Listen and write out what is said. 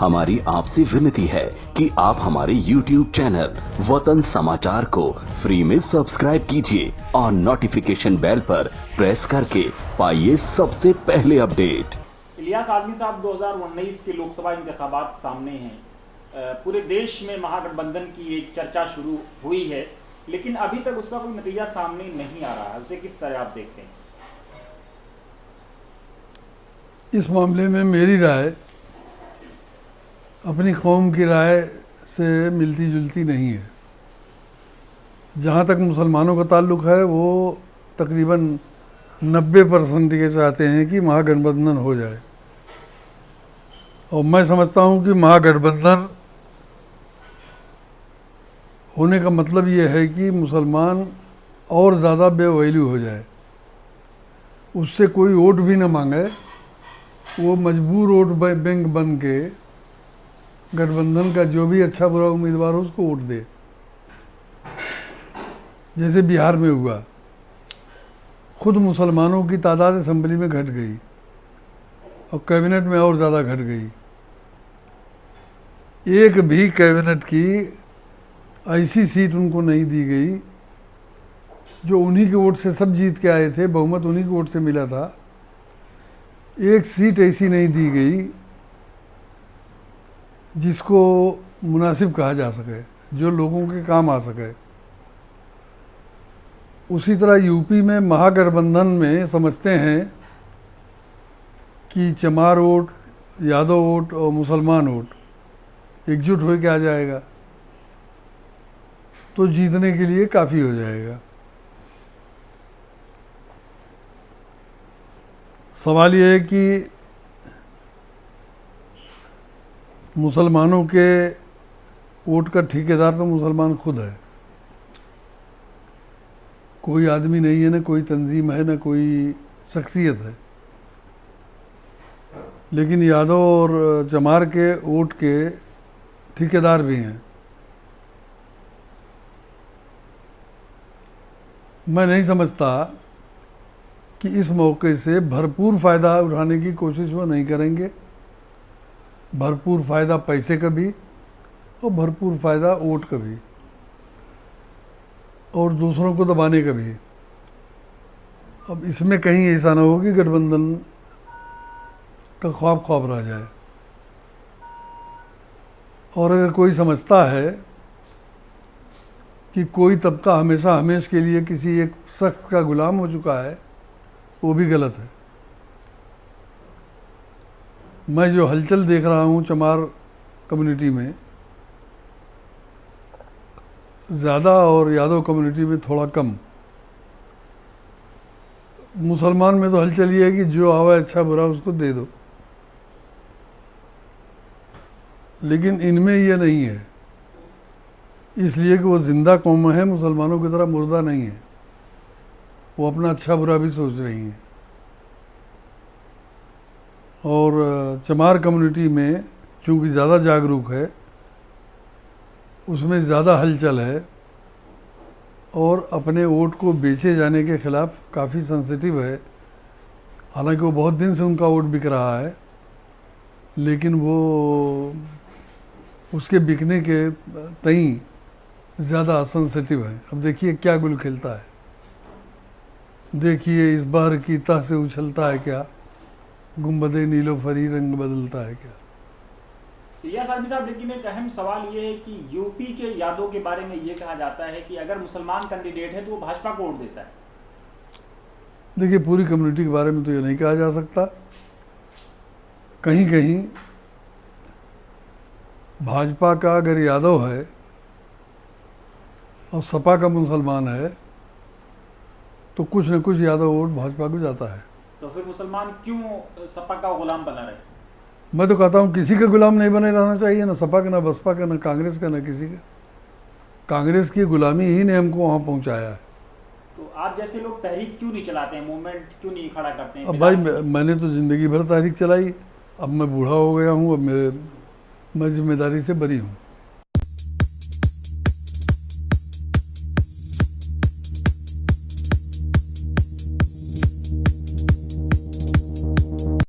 हमारी आपसे विनती है कि आप हमारे YouTube चैनल वतन समाचार को फ्री में सब्सक्राइब कीजिए और नोटिफिकेशन बेल पर प्रेस करके पाइए सबसे पहले अपडेट। इलियास आदमी साहब 2019 के लोकसभा इंतखाबात सामने हैं। पूरे देश में महागठबंधन की एक चर्चा शुरू हुई है, लेकिन अभी तक उसका कोई नतीजा सामने नहीं आ रहा है। उसे किस तरह आप देखते हैं? इस मामले में मेरी राय अपनी कौम की राय से मिलती जुलती नहीं है। जहाँ तक मुसलमानों का ताल्लुक़ है, वो तकरीबन 90% ये चाहते हैं कि महागठबंधन हो जाए, और मैं समझता हूँ कि महागठबंधन होने का मतलब ये है कि मुसलमान और ज़्यादा बेवैल्यू हो जाए, उससे कोई वोट भी न मांगे, वो मजबूर वोट बैंक बन के गठबंधन का जो भी अच्छा बुरा उम्मीदवार हो उसको वोट दे, जैसे बिहार में हुआ। खुद मुसलमानों की तादाद असेंबली में घट गई और कैबिनेट में और ज़्यादा घट गई। एक भी कैबिनेट की ऐसी सीट उनको नहीं दी गई जो उन्हीं के वोट से सब जीत के आए थे, बहुमत उन्हीं के वोट से मिला था। एक सीट ऐसी नहीं दी गई जिसको मुनासिब कहा जा सके, जो लोगों के काम आ सके। उसी तरह यूपी में महागठबंधन में समझते हैं कि चमार वोट, यादव वोट और मुसलमान वोट एकजुट होकर आ जाएगा तो जीतने के लिए काफ़ी हो जाएगा। सवाल यह है कि मुसलमानों के वोट का ठेकेदार तो मुसलमान खुद है, कोई आदमी नहीं है, न कोई तंजीम है, न कोई शख्सियत है। लेकिन यादव और चमार के वोट के ठेकेदार भी हैं। मैं नहीं समझता कि इस मौके से भरपूर फ़ायदा उठाने की कोशिश वो नहीं करेंगे। भरपूर फ़ायदा पैसे का भी और भरपूर फ़ायदा वोट का भी और दूसरों को दबाने का भी। अब इसमें कहीं ऐसा ना हो कि गठबंधन का ख्वाब रह जाए। और अगर कोई समझता है कि कोई तबका हमेशा हमेश के लिए किसी एक शख्स का गुलाम हो चुका है, वो भी गलत है। मैं जो हलचल देख रहा हूँ चमार कम्युनिटी में ज़्यादा और यादव कम्युनिटी में थोड़ा कम। मुसलमान में तो हलचल ये है कि जो आवा अच्छा बुरा उसको दे दो, लेकिन इनमें ये नहीं है, इसलिए कि वो ज़िंदा कौम है, मुसलमानों की तरह मुर्दा नहीं है। वो अपना अच्छा बुरा भी सोच रही हैं। और चमार कम्युनिटी में चूँकि ज़्यादा जागरूक है, उसमें ज़्यादा हलचल है और अपने वोट को बेचे जाने के ख़िलाफ़ काफ़ी सेंसिटिव है। हालांकि वो बहुत दिन से उनका वोट बिक रहा है, लेकिन वो उसके बिकने के तई ज़्यादा सेंसिटिव है। अब देखिए क्या गुल खिलता है, देखिए इस बार की तह से उछलता है क्या, गुंबदे नीलोफरी रंग बदलता है क्या। इलियास आदमी साहब, लेकिन एक अहम सवाल ये है कि यूपी के यादव के बारे में ये कहा जाता है कि अगर मुसलमान कैंडिडेट है तो वो भाजपा को वोट देता है। देखिए, पूरी कम्युनिटी के बारे में तो ये नहीं कहा जा सकता। कहीं कहीं भाजपा का अगर यादव है और सपा का मुसलमान है तो कुछ न कुछ यादव वोट भाजपा को जाता है। तो फिर मुसलमान क्यों सपा का गुलाम बना रहे? मैं तो कहता हूँ किसी का गुलाम नहीं बने रहना चाहिए, ना सपा का, ना बसपा का, ना कांग्रेस का, ना किसी का। कांग्रेस की गुलामी ही ने हमको वहाँ पहुँचाया है। तो आप जैसे लोग तहरीक क्यों नहीं चलाते हैं, मूवमेंट क्यों नहीं खड़ा करते हैं? अब भाई मैंने तो ज़िंदगी भर तहरीक चलाई, अब मैं बूढ़ा हो गया हूँ, अब मैं जिम्मेदारी से बरी हूँ।